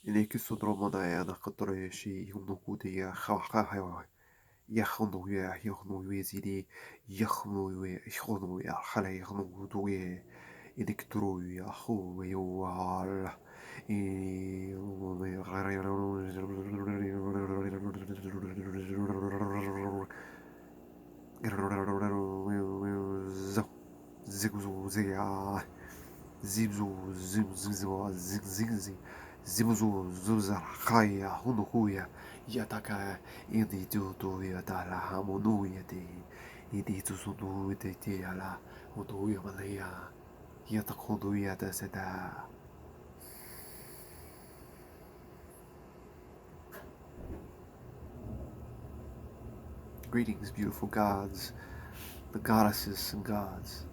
Inekusodromana nakatoreshi Hunukudia Hawahawa Yahonuya Yonuizidi Yahonuya Honuya Hale Honuye Inictruya Hual Zigzuzia Zibzu Zibzu Zigzigzi Zibzu Zuzahaya Hunuya Yataka Indi Tutu Yatala Hamunuya Idi Tuzunu Tiala Hunuya Malaya Yatakunuya Taseta. Greetings, beautiful gods, the goddesses and gods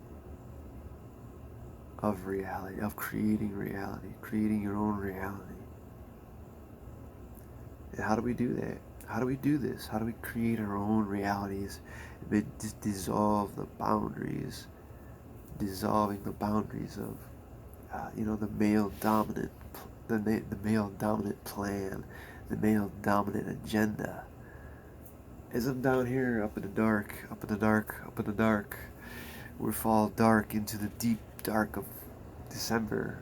of reality, of creating reality, creating your own reality. And how do we do that? How do we do this? How do we create our own realities and dissolve the boundaries, dissolving the boundaries of, the male dominant, the male dominant plan, the male dominant agenda. As I'm down here, up in the dark, up in the dark, up in the dark, we fall dark into the deep dark of December.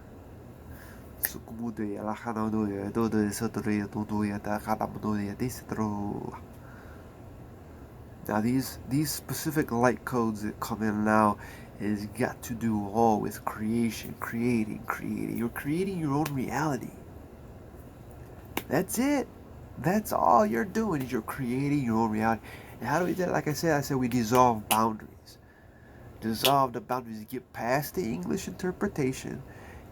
Now these specific light codes that come in now is got to do all with creation, creating. You're creating your own reality. That's it. That's all you're doing is you're creating your own reality. And how do we do that? Like I said we dissolve boundaries. Dissolve the boundaries. Get past the English interpretation.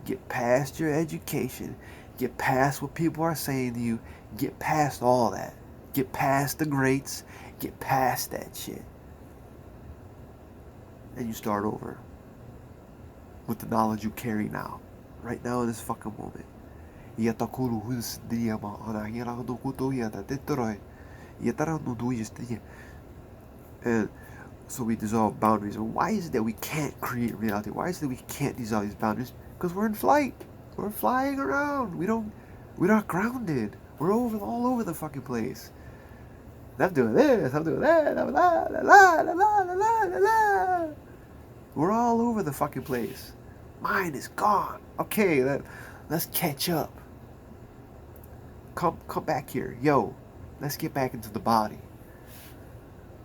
Get past your education. Get past what people are saying to you. Get past all that. Get past the greats. Get past that shit. And you start over. With the knowledge you carry now. Right now in this fucking moment. And so we dissolve boundaries. And why is it that we can't create reality? Why is it that we can't dissolve these boundaries? Because we're in flight. We're flying around. We're not grounded. We're all over the fucking place. I'm doing this. I'm doing that. La la la la la la la la. We're all over the fucking place. Mine is gone. Okay, let's catch up. Come back here. Yo, let's get back into the body.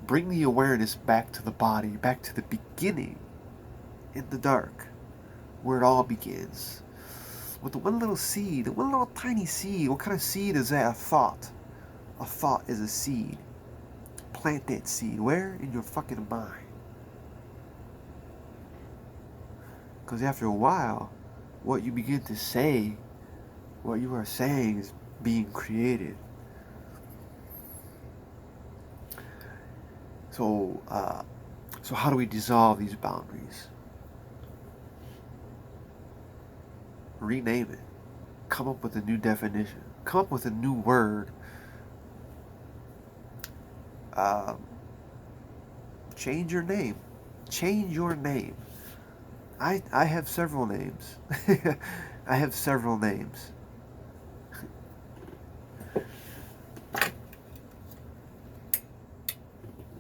Bring the awareness back to the body, back to the beginning, in the dark, where it all begins. With the one little seed, the one little tiny seed. What kind of seed is that? A thought. A thought is a seed. Plant that seed. Where? In your fucking mind. Because after a while, what you begin to say, what you are saying is being created. So how do we dissolve these boundaries? Rename it. Come up with a new definition. Come up with a new word. Change your name. Change your name. I have several names. I have several names.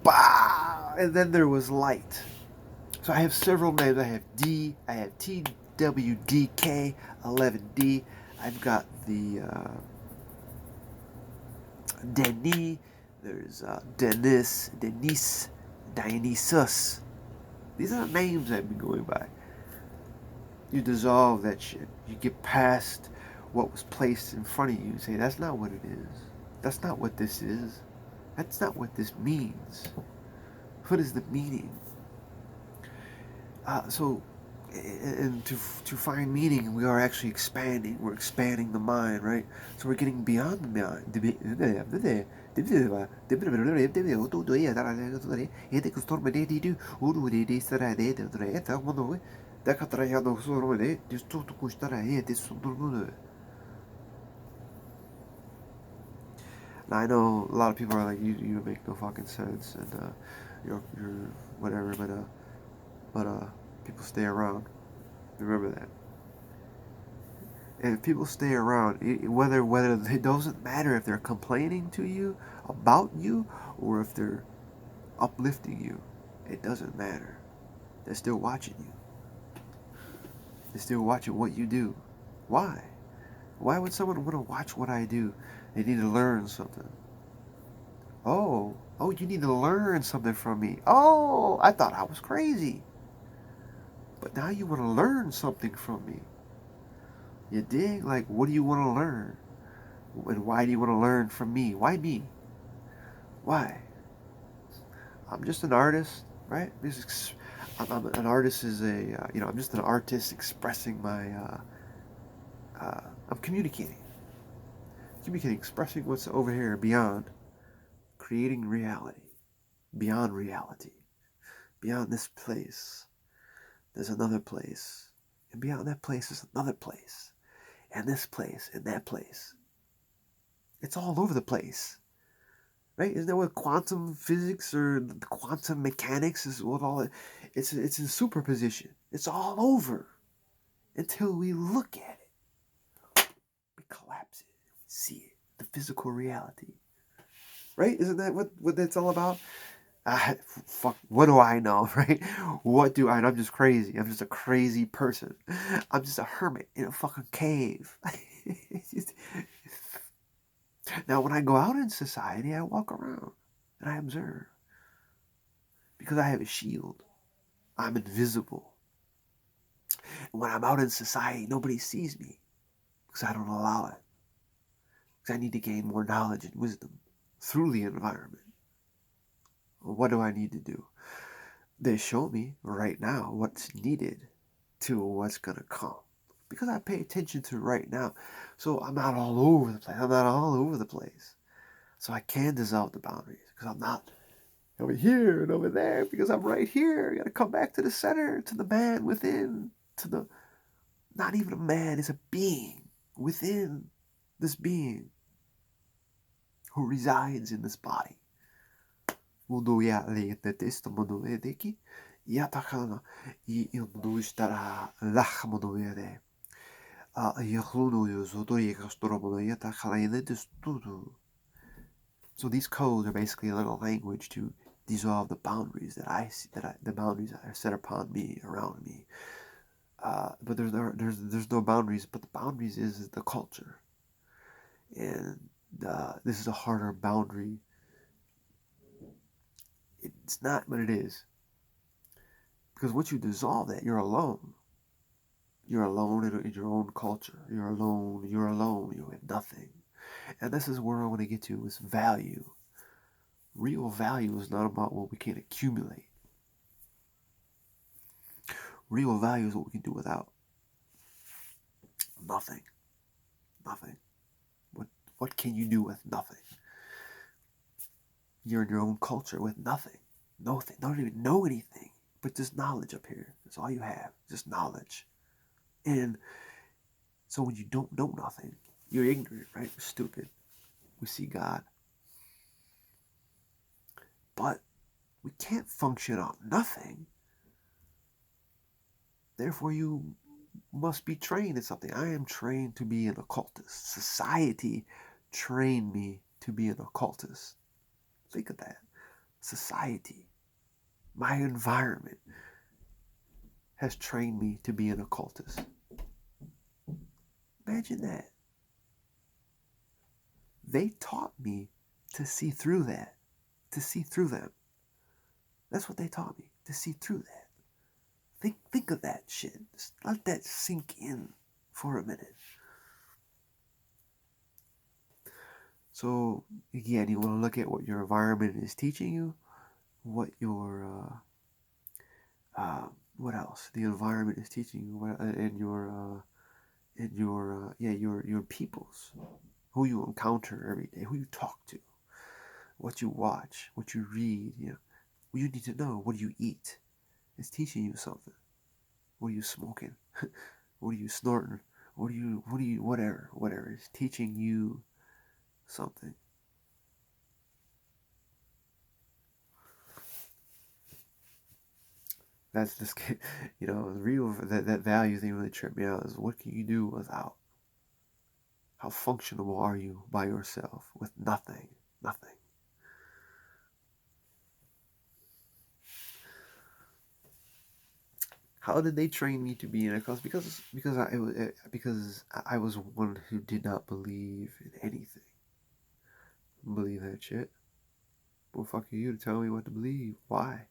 Bah! And then there was light. So I have several names. I have D. I have TWDK 11D. I've got the Denny. There's Dennis, Dionysus. These are the names I've been going by. You dissolve that shit. You get past what was placed in front of you and say, that's not what it is. That's not what this is. That's not what this means. What is the meaning? And to find meaning, we are actually expanding. We're expanding the mind, right? So we're getting beyond the mind. Now I know a lot of people are like, you make no fucking sense, and you're whatever, but people stay around. Remember that. And people stay around, whether it doesn't matter if they're complaining to you about you or if they're uplifting you. It doesn't matter. They're still watching you. They're still watching what you do. Why? Why would someone want to watch what I do? They need to learn something. Oh, you need to learn something from me. Oh, I thought I was crazy. But now you want to learn something from me. You dig? Like, what do you want to learn? And why do you want to learn from me? Why me? Why? I'm just an artist, right? I'm an artist is a, I'm just an artist expressing my, I'm communicating, expressing what's over here beyond, creating reality, beyond reality, beyond this place. There's another place, and beyond that place is another place, and this place, and that place. It's all over the place. Right? Isn't that what quantum physics or the quantum mechanics is? What all it's in superposition. It's all over until we look at it. We collapse it. We see it. The physical reality. Right? Isn't that what that's all about? Fuck. What do I know? Right? What do I know? I'm just crazy. I'm just a crazy person. I'm just a hermit in a fucking cave. Now, when I go out in society, I walk around and I observe. Because I have a shield. I'm invisible. When I'm out in society, nobody sees me because I don't allow it. Because I need to gain more knowledge and wisdom through the environment. Well, what do I need to do? They show me right now what's needed to what's going to come. Because I pay attention to right now. So I'm not all over the place. So I can dissolve the boundaries. Because I'm not over here and over there. Because I'm right here. You got to come back to the center, to the man within, to the... Not even a man, it's a being within this being who resides in this body. So these codes are basically a little language to dissolve the boundaries the boundaries that are set upon me, around me. But there's no boundaries. But the boundaries is the culture, and this is a harder boundary. It's not, but it is. Because once you dissolve that, you're alone. You're alone in your own culture. You're alone. You're have nothing. And this is where I want to get to is value. Real value is not about what we can accumulate. Real value is what we can do without. Nothing. Nothing. What can you do with nothing? You're in your own culture with nothing. Nothing. Don't even know anything. But just knowledge up here. That's all you have. Just knowledge. And so when you don't know nothing, you're ignorant, right? You're stupid. We see God. But we can't function on nothing. Therefore, you must be trained in something. I am trained to be an occultist. Society trained me to be an occultist. Think of that. Society, my environment, has trained me to be an occultist. Imagine that. They taught me to see through that, to see through them. That's what they taught me, to see through that. Think of that shit. Just let that sink in for a minute. So again, you want to look at what your environment is teaching you, what your what else the environment is teaching you, and your peoples, who you encounter every day, who you talk to, what you watch, what you read, what you need to know, what do you eat. It's teaching you something. What are you smoking? What are you snorting? Whatever. It's teaching you something. That's just, the real, that value thing really tripped me out is what can you do without? How functionable are you by yourself with nothing? Nothing. How did they train me to be in a cause? Because I was one who did not believe in anything. Believe that shit. Well, fuck you to tell me what to believe. Why?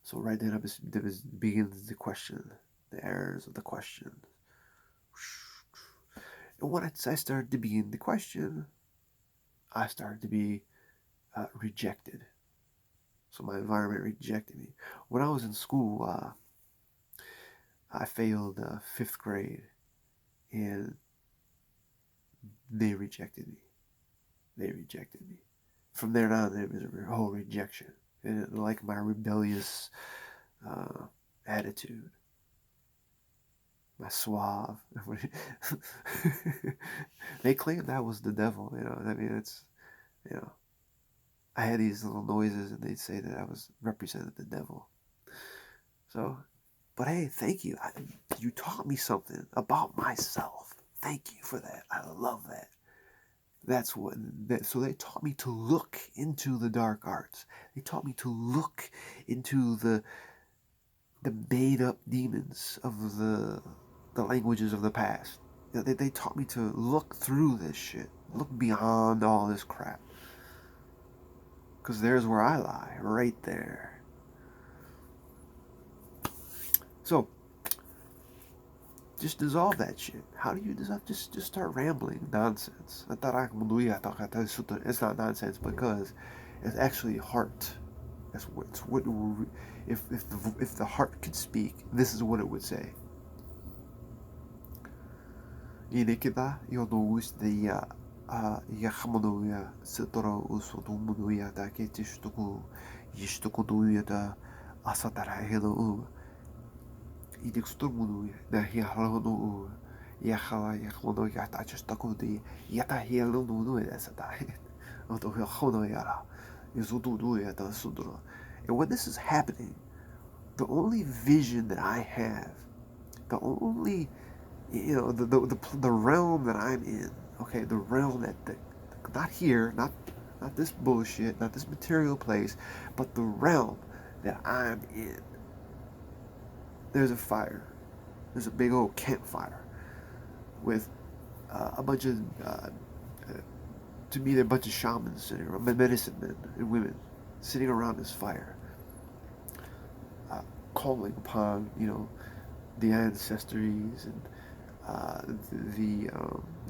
So right then, there begins the question, the errors of the question. And when I started to begin the question, I started to be rejected. So my environment rejected me. When I was in school, I failed 5th grade, and they rejected me. They rejected me. From there on, there was a whole rejection, and like my rebellious attitude, my suave. They claimed that was the devil. I mean, it's you know, I had these little noises, and they'd say that I was represented the devil. So, but hey, thank you. You taught me something about myself. Thank you for that. I love that. That's what. So they taught me to look into the dark arts. They taught me to look into the made up demons of the languages of the past. They taught me to look through this shit, look beyond all this crap. Because there's where I lie, right there. So, just dissolve that shit. How do you dissolve? Just start rambling nonsense. It's not nonsense because it's actually heart. That's what if the heart could speak, this is what it would say. Inikita yonuustia yahmanuya sitoro usodumanuya da ketishtuku yishtukunuya da asatara helu idixtumunuya da hialonu yahala yahmanu yata chestakudi yata hialonu esata oto hialonu yara yuzuduya da sudro. And when this is happening, the only vision that I have, the only the realm that I'm in, okay, the realm not here, not this bullshit, not this material place, but the realm that I'm in. There's a fire. There's a big old campfire with a bunch of, to me, they're a bunch of shamans sitting around, medicine men and women sitting around this fire, calling upon, the ancestries and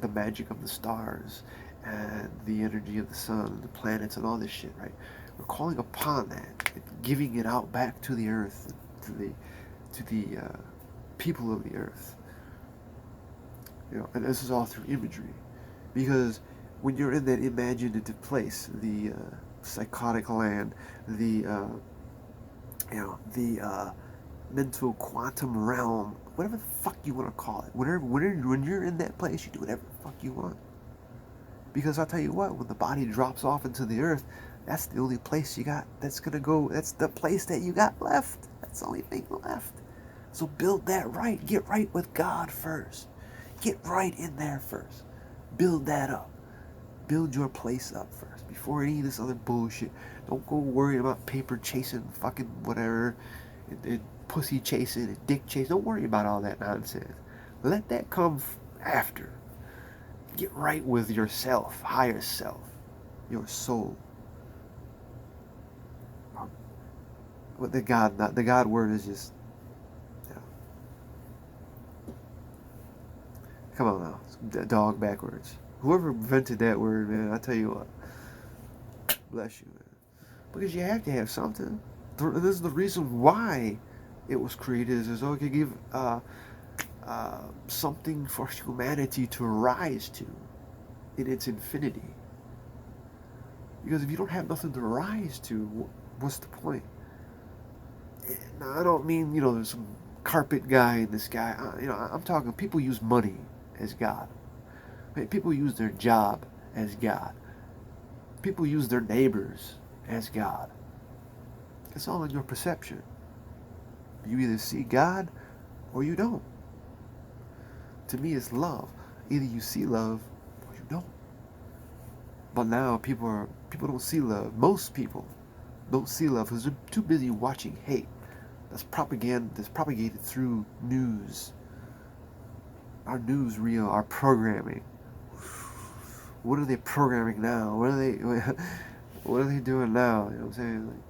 the magic of the stars and the energy of the sun and the planets and all this shit, right? We're calling upon that and giving it out back to the earth, to the people of the earth. And this is all through imagery, because when you're in that imaginative place, the psychotic land, the mental quantum realm, whatever the fuck you want to call it. When you're in that place, you do whatever the fuck you want. Because I'll tell you what, when the body drops off into the earth, that's the only place you got that's gonna go. That's the place that you got left. That's the only thing left. So build that right. Get right with God first. Get right in there first. Build that up. Build your place up first before any of this other bullshit. Don't go worrying about paper chasing, fucking whatever, and pussy chasing and dick chasing. Don't worry about all that nonsense. Let that come after. Get right with yourself, higher self, your soul. What the God word is just, come on now, dog backwards. Whoever invented that word, man, I tell you what, bless you, man. Because you have to have something. This is the reason why it was created. Is so it could give something for humanity to rise to in its infinity. Because if you don't have nothing to rise to, what's the point? Now, I don't mean, there's some carpet guy in the sky. I'm talking people use money as God. People use their job as God. People use their neighbors as God. It's all in your perception. You either see God or you don't. To me, it's love. Either you see love No. But now people don't see love. Most people don't see love because they're too busy watching hate. That's propaganda. That's propagated through news. Our newsreel, our programming. What are they programming now? What are they? What are they doing now? You know what I'm saying?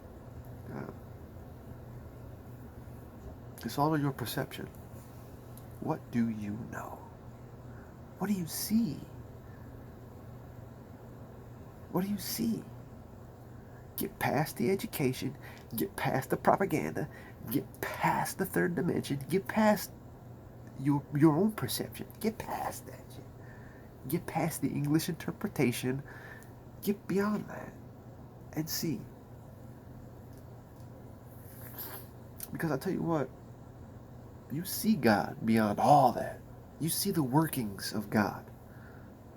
It's all in your perception. What do you know? What do you see? What do you see? Get past the education, get past the propaganda, get past the third dimension, get past your own perception. Get past that shit. Get past the English interpretation. Get beyond that and see. Because I tell you what, you see God beyond all that. You see the workings of God,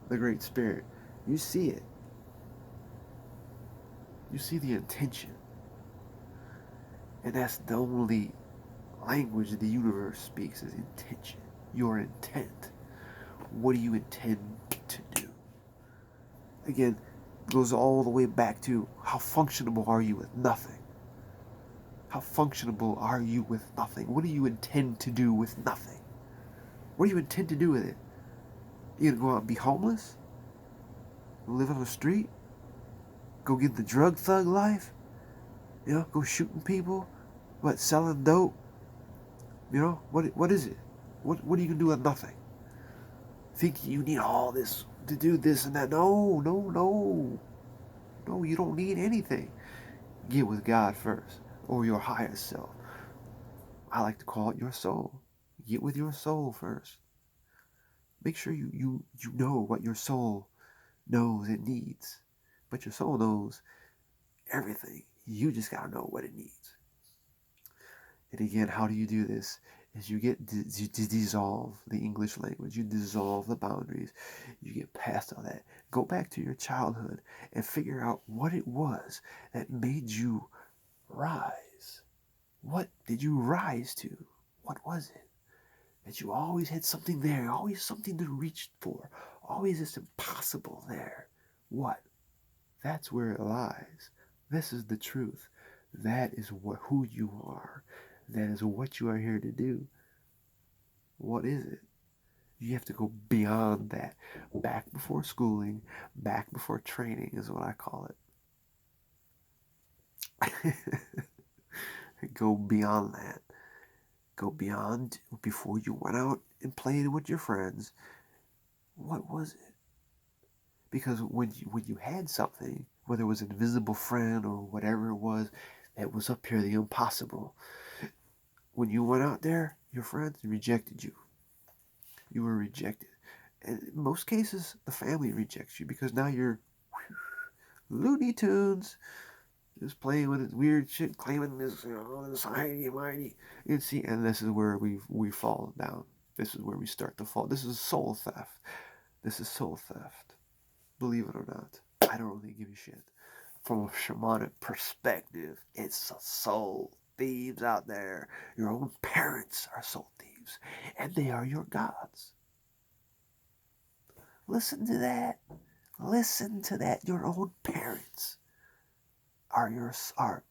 the Great Spirit. You see it. You see the intention. And that's the only language the universe speaks is intention. Your intent. What do you intend to do? Again, it goes all the way back to how functionable are you with nothing? How functionable are you with nothing? What do you intend to do with nothing? What do you intend to do with it? You gonna go out and be homeless? Live on the street? Go get the drug thug life? You know, go shooting people? What, selling dope? You know, what is it? What are you gonna do with nothing? Think you need all this to do this and that? No, no, no. No, you don't need anything. Get with God first, or your higher self. I like to call it your soul. Get with your soul first. Make sure you know what your soul knows it needs. But your soul knows everything. You just gotta know what it needs. And again, how do you do this? Is you get you dissolve the English language. You dissolve the boundaries. You get past all that. Go back to your childhood and figure out what it was that made you rise. What did you rise to? What was it? That you always had something there, always something to reach for, always this impossible there. What? That's where it lies. This is the truth. That is who you are. That is what you are here to do. What is it? You have to go beyond that. Back before schooling, back before training is what I call it. Go beyond that. Go beyond before you went out and played with your friends. What was it? Because when you had something, whether it was an invisible friend or whatever it was that was up here, the impossible, when you went out there, your friends rejected you. You were rejected. And in most cases, the family rejects you because now you're Looney Tunes, just playing with this weird shit, claiming this, this mighty. You see, and this is where we fall down. This is where we start to fall. This is soul theft. This is soul theft. Believe it or not, I don't really give a shit. From a shamanic perspective, it's a soul thieves out there. Your own parents are soul thieves, and they are your gods. Listen to that. Listen to that. Your own parents are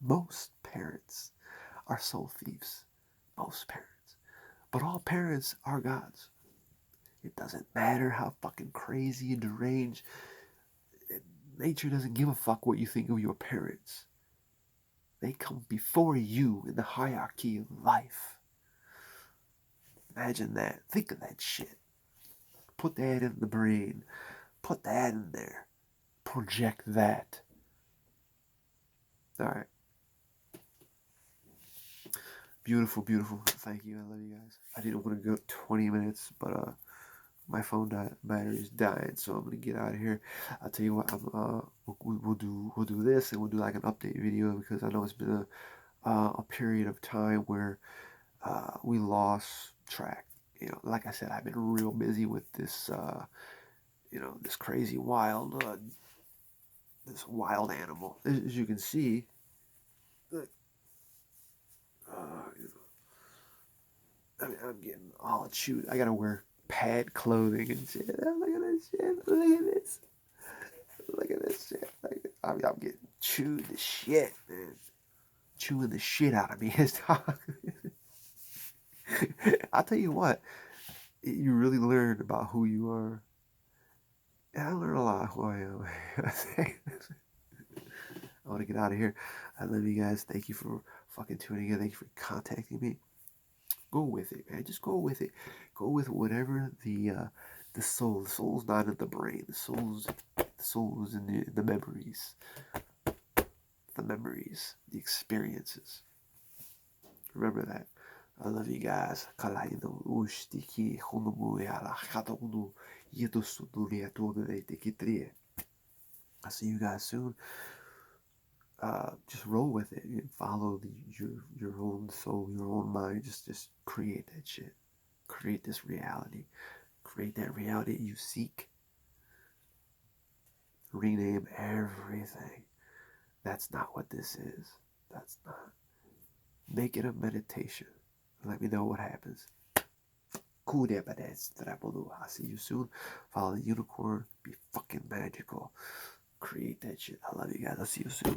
most parents are soul thieves. Most parents. But all parents are gods. It doesn't matter how fucking crazy and deranged. Nature doesn't give a fuck what you think of your parents. They come before you in the hierarchy of life. Imagine that. Think of that shit. Put that in the brain. Put that in there. Project that. Alright. Beautiful, beautiful. Thank you. I love you guys. I didn't want to go 20 minutes, but my phone battery is dying, so I'm gonna get out of here. I'll tell you what. We'll do this, and we'll do like an update video because I know it's been a period of time where we lost track. Like I said, I've been real busy with this. This crazy wild, this wild animal. As you can see, look. I'm getting all chewed. I gotta wear pad clothing and shit. Look at this shit. Look at this. Look at this shit. Like, I'm getting chewed the shit, man. Chewing the shit out of me. I'll tell you what, you really learn about who you are. And I learned a lot of who I am. I want to get out of here. I love you guys. Thank you for fucking tuning in. Thank you for contacting me. Go with it, man. Just go with it. Go with whatever the soul. The soul's not in the brain. The soul's in the memories. The memories. The experiences. Remember that. I love you guys. I'll see you guys soon. Just roll with it. Follow your own soul, your own mind. Just create that shit. Create this reality. Create that reality you seek. Rename everything. That's not what this is. That's not. Make it a meditation. Let me know what happens. Cool, I'll see you soon. Follow the unicorn. Be fucking magical. Create that shit. I love you guys. I'll see you soon.